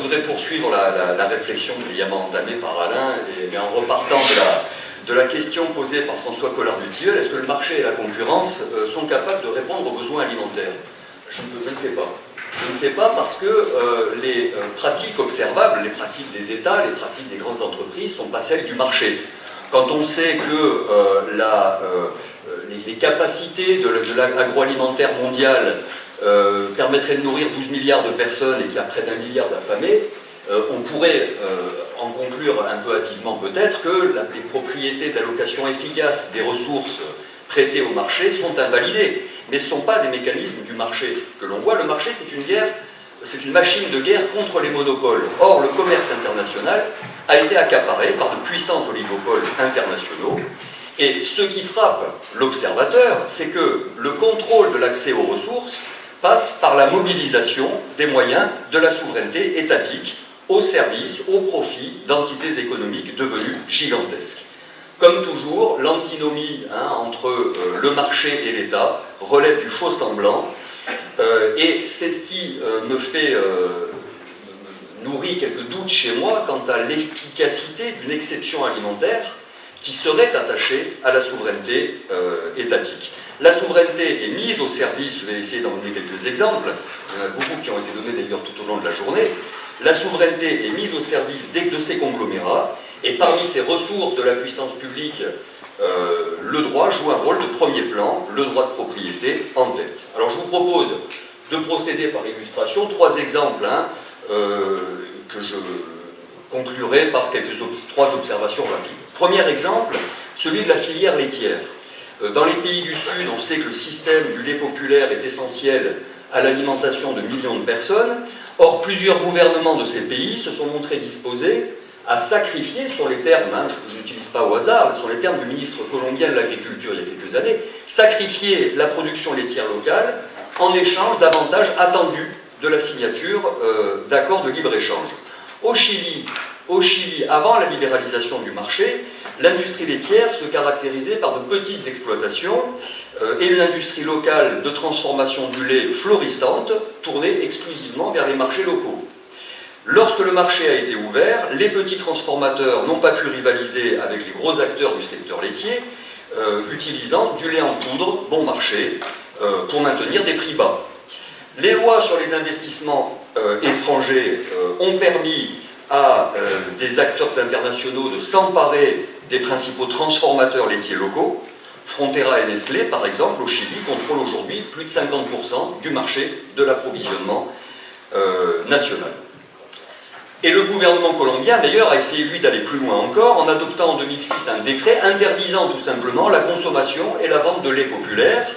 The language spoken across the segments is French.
voudrais poursuivre la réflexion brillamment entamée par Alain, mais en repartant de la question posée par François Collard-du-Tilleul, est-ce que le marché et la concurrence sont capables de répondre aux besoins alimentaires? Je ne sais pas. Je ne sais pas parce que les pratiques observables, les pratiques des États, les pratiques des grandes entreprises ne sont pas celles du marché. Quand on sait que les capacités de l'agroalimentaire mondial permettraient de nourrir 12 milliards de personnes et qu'il y a près d'1 milliard d'affamés, on pourrait en conclure un peu hâtivement peut-être que les propriétés d'allocation efficace des ressources prêtées au marché sont invalidées. Mais ce ne sont pas des mécanismes du marché que l'on voit. Le marché, c'est une guerre, c'est une machine de guerre contre les monopoles. Or, le commerce international a été accaparé par de puissants oligopoles internationaux. Et ce qui frappe l'observateur, c'est que le contrôle de l'accès aux ressources passe par la mobilisation des moyens de la souveraineté étatique au service, au profit d'entités économiques devenues gigantesques. Comme toujours, l'antinomie entre le marché et l'État relève du faux semblant, et c'est ce qui nourrit quelques doutes chez moi quant à l'efficacité d'une exception alimentaire qui serait attachée à la souveraineté étatique. La souveraineté est mise au service, je vais essayer d'en donner quelques exemples, il y en a beaucoup qui ont été donnés d'ailleurs tout au long de la journée. La souveraineté est mise au service de ces conglomérats, et parmi ces ressources de la puissance publique, le droit joue un rôle de premier plan, le droit de propriété en tête. Alors je vous propose de procéder par illustration, 3 exemples que je conclurai par 3 observations rapides. Premier exemple, celui de la filière laitière. Dans les pays du Sud, on sait que le système du lait populaire est essentiel à l'alimentation de millions de personnes. Or, plusieurs gouvernements de ces pays se sont montrés disposés à sacrifier, sur les termes, je n'utilise pas au hasard, sur les termes du ministre colombien de l'Agriculture il y a quelques années, sacrifier la production laitière locale en échange d'avantages attendus de la signature d'accords de libre-échange. Au Chili, avant la libéralisation du marché, l'industrie laitière se caractérisait par de petites exploitations et une industrie locale de transformation du lait florissante, tournée exclusivement vers les marchés locaux. Lorsque le marché a été ouvert, les petits transformateurs n'ont pas pu rivaliser avec les gros acteurs du secteur laitier, utilisant du lait en poudre bon marché pour maintenir des prix bas. Les lois sur les investissements étrangers ont permis à des acteurs internationaux de s'emparer des principaux transformateurs laitiers locaux. Frontera et Nestlé, par exemple, au Chili, contrôlent aujourd'hui plus de 50% du marché de l'approvisionnement national. Et le gouvernement colombien, d'ailleurs, a essayé, lui, d'aller plus loin encore, en adoptant en 2006 un décret interdisant tout simplement la consommation et la vente de lait populaire,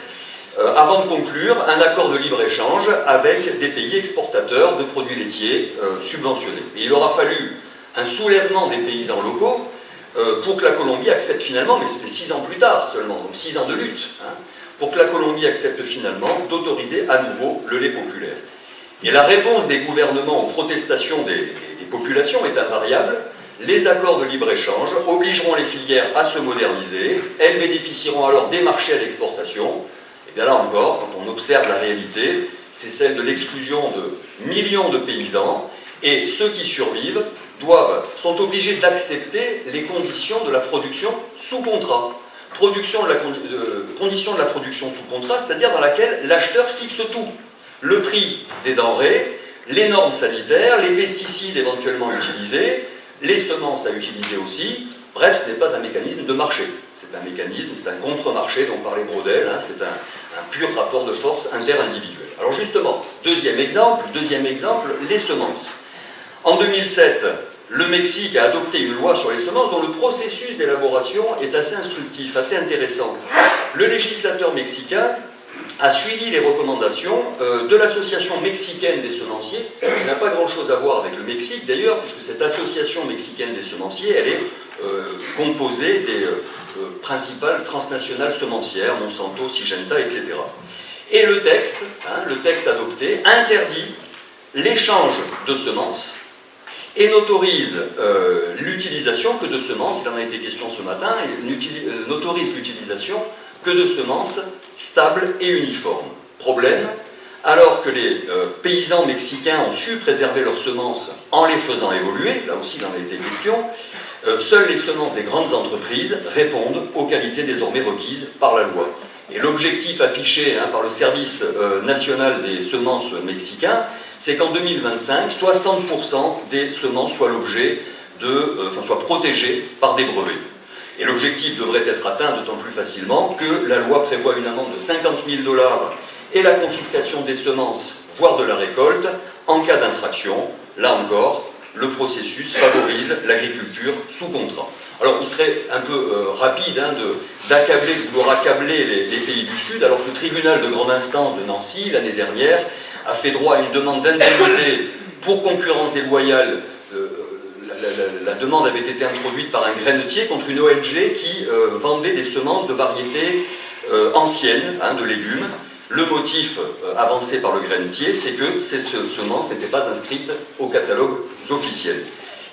avant de conclure un accord de libre-échange avec des pays exportateurs de produits laitiers subventionnés. Et il aura fallu un soulèvement des paysans locaux pour que la Colombie accepte finalement, mais c'était 6 ans plus tard seulement, donc 6 ans de lutte, pour que la Colombie accepte finalement d'autoriser à nouveau le lait populaire. Et la réponse des gouvernements aux protestations des populations est invariable. Les accords de libre-échange obligeront les filières à se moderniser, elles bénéficieront alors des marchés à l'exportation. Et bien là encore, quand on observe la réalité, c'est celle de l'exclusion de millions de paysans, et ceux qui survivent sont obligés d'accepter les conditions de la production sous contrat. Conditions de la production sous contrat, c'est-à-dire dans laquelle l'acheteur fixe tout. Le prix des denrées, les normes sanitaires, les pesticides éventuellement utilisés, les semences à utiliser aussi. Bref, ce n'est pas un mécanisme de marché. C'est un mécanisme, c'est un contre-marché dont parlait Braudel, c'est un pur rapport de force interindividuel. Alors justement, deuxième exemple, les semences. En 2007, le Mexique a adopté une loi sur les semences dont le processus d'élaboration est assez instructif, assez intéressant. Le législateur mexicain a suivi les recommandations de l'association mexicaine des semenciers, qui n'a pas grand-chose à voir avec le Mexique d'ailleurs, puisque cette association mexicaine des semenciers, elle est composée des principales transnationales semencières, Monsanto, Syngenta, etc. Et le texte adopté interdit l'échange de semences et n'autorise l'utilisation que de semences, il en a été question ce matin, n'autorise l'utilisation que de semences stables et uniformes. Problème, alors que les paysans mexicains ont su préserver leurs semences en les faisant évoluer, là aussi il en a été question, seules les semences des grandes entreprises répondent aux qualités désormais requises par la loi. Et l'objectif affiché par le service national des semences mexicain, c'est qu'en 2025, 60% des semences soient soient protégées par des brevets. Et l'objectif devrait être atteint d'autant plus facilement que la loi prévoit une amende de 50 000 $ et la confiscation des semences, voire de la récolte, en cas d'infraction. Là encore, le processus favorise l'agriculture sous contrat. Alors, il serait un peu rapide d'accabler, de vouloir accabler les pays du Sud, alors que le tribunal de grande instance de Nancy, l'année dernière, a fait droit à une demande d'indemnité pour concurrence déloyale. La demande avait été introduite par un grainetier contre une ONG qui vendait des semences de variétés anciennes, de légumes. Le motif avancé par le grainetier, c'est que ces semences n'étaient pas inscrites au catalogue officiel.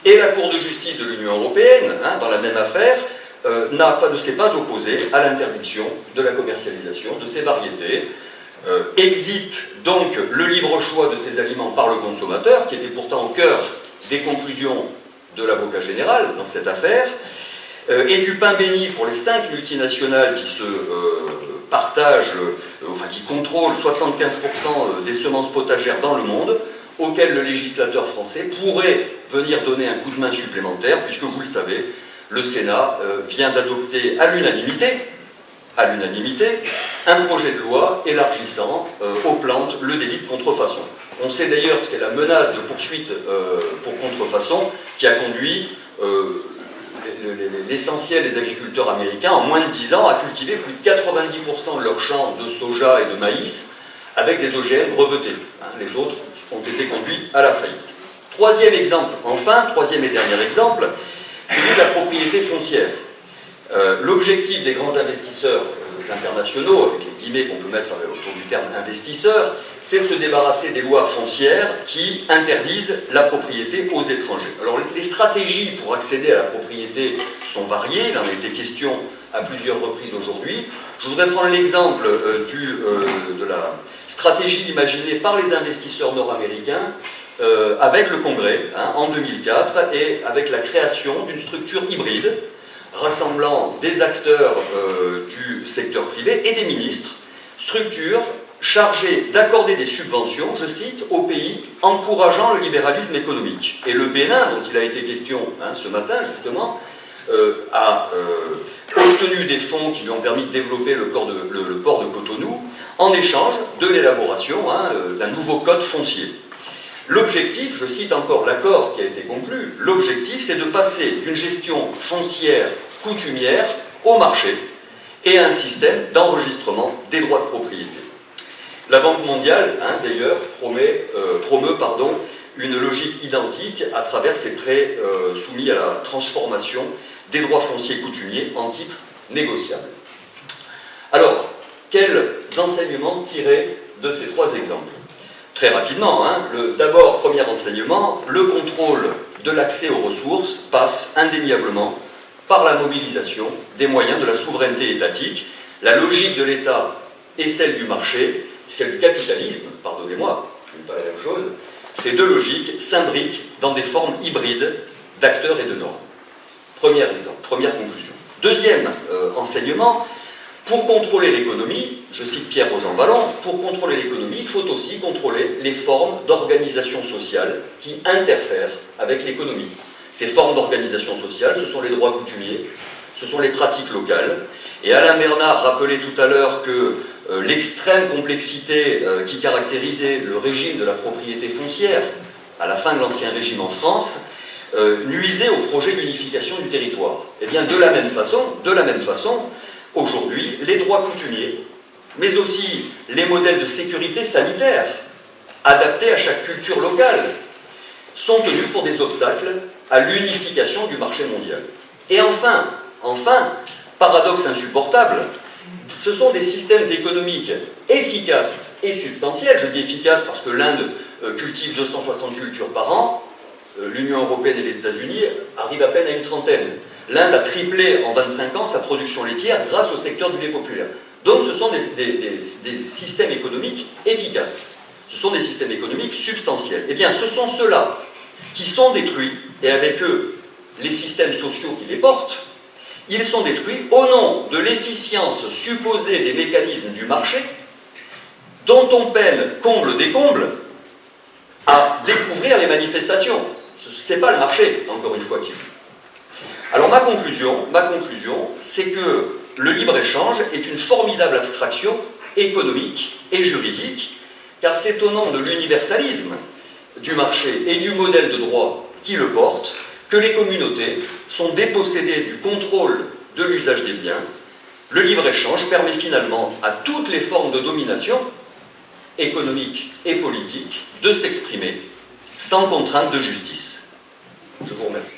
Et la Cour de justice de l'Union européenne, dans la même affaire, ne s'est pas opposée à l'interdiction de la commercialisation de ces variétés. Exit donc le libre choix de ces aliments par le consommateur, qui était pourtant au cœur des conclusions de l'avocat général dans cette affaire, et du pain béni pour les 5 multinationales qui se partagent, qui contrôlent 75% des semences potagères dans le monde, auquel le législateur français pourrait venir donner un coup de main supplémentaire, puisque vous le savez, le Sénat vient d'adopter à l'unanimité, un projet de loi élargissant aux plantes le délit de contrefaçon. On sait d'ailleurs que c'est la menace de poursuite pour contrefaçon qui a conduit l'essentiel des agriculteurs américains, en moins de 10 ans, à cultiver plus de 90% de leurs champs de soja et de maïs avec des OGM brevetés. Les autres ont été conduits à la faillite. Troisième exemple, enfin, troisième et dernier exemple, celui de la propriété foncière. L'objectif des grands investisseurs internationaux, avec les guillemets qu'on peut mettre autour du terme investisseur, c'est de se débarrasser des lois foncières qui interdisent la propriété aux étrangers. Alors les stratégies pour accéder à la propriété sont variées, il en a été question à plusieurs reprises aujourd'hui. Je voudrais prendre l'exemple de la stratégie imaginée par les investisseurs nord-américains avec le Congrès en 2004 et avec la création d'une structure hybride rassemblant des acteurs du secteur privé et des ministres, structure chargée d'accorder des subventions, je cite, aux pays encourageant le libéralisme économique. Et le Bénin, dont il a été question ce matin justement, a obtenu des fonds qui lui ont permis de développer le port de Cotonou en échange de l'élaboration d'un nouveau code foncier. L'objectif, je cite encore l'accord qui a été conclu, l'objectif c'est de passer d'une gestion foncière coutumière au marché et à un système d'enregistrement des droits de propriété. La Banque mondiale, d'ailleurs, promeut une logique identique à travers ses prêts soumis à la transformation des droits fonciers coutumiers en titres négociables. Alors, quels enseignements tirer de ces trois exemples ? Très rapidement, d'abord, premier enseignement, le contrôle de l'accès aux ressources passe indéniablement par la mobilisation des moyens de la souveraineté étatique. La logique de l'État et celle du marché, celle du capitalisme, pardonnez-moi, ce n'est pas la même chose, ces deux logiques s'imbriquent dans des formes hybrides d'acteurs et de normes. Premier exemple, première conclusion. Deuxième enseignement, pour contrôler l'économie, je cite Pierre Rosanvallon, pour contrôler l'économie, il faut aussi contrôler les formes d'organisation sociale qui interfèrent avec l'économie. Ces formes d'organisation sociale, ce sont les droits coutumiers, ce sont les pratiques locales. Et Alain Bernard rappelait tout à l'heure que l'extrême complexité qui caractérisait le régime de la propriété foncière à la fin de l'Ancien Régime en France nuisait au projet d'unification du territoire. Et bien de la même façon, aujourd'hui, les droits coutumiers, mais aussi les modèles de sécurité sanitaire adaptés à chaque culture locale, sont tenus pour des obstacles à l'unification du marché mondial. Et enfin, paradoxe insupportable, ce sont des systèmes économiques efficaces et substantiels. Je dis efficaces parce que l'Inde cultive 260 cultures par an, l'Union européenne et les États-Unis arrivent à peine à une trentaine. L'Inde a triplé en 25 ans sa production laitière grâce au secteur du lait populaire. Donc ce sont des systèmes économiques efficaces. ce sont des systèmes économiques substantiels. Eh bien, ce sont ceux-là qui sont détruits, et avec eux, les systèmes sociaux qui les portent, ils sont détruits au nom de l'efficience supposée des mécanismes du marché, dont on peine, comble des combles, à découvrir les manifestations. Ce n'est pas le marché, encore une fois, qui joue. Alors ma conclusion, c'est que le libre-échange est une formidable abstraction économique et juridique, car c'est au nom de l'universalisme du marché et du modèle de droit qui le porte que les communautés sont dépossédées du contrôle de l'usage des biens. Le libre-échange permet finalement à toutes les formes de domination économique et politique de s'exprimer sans contrainte de justice. Je vous remercie.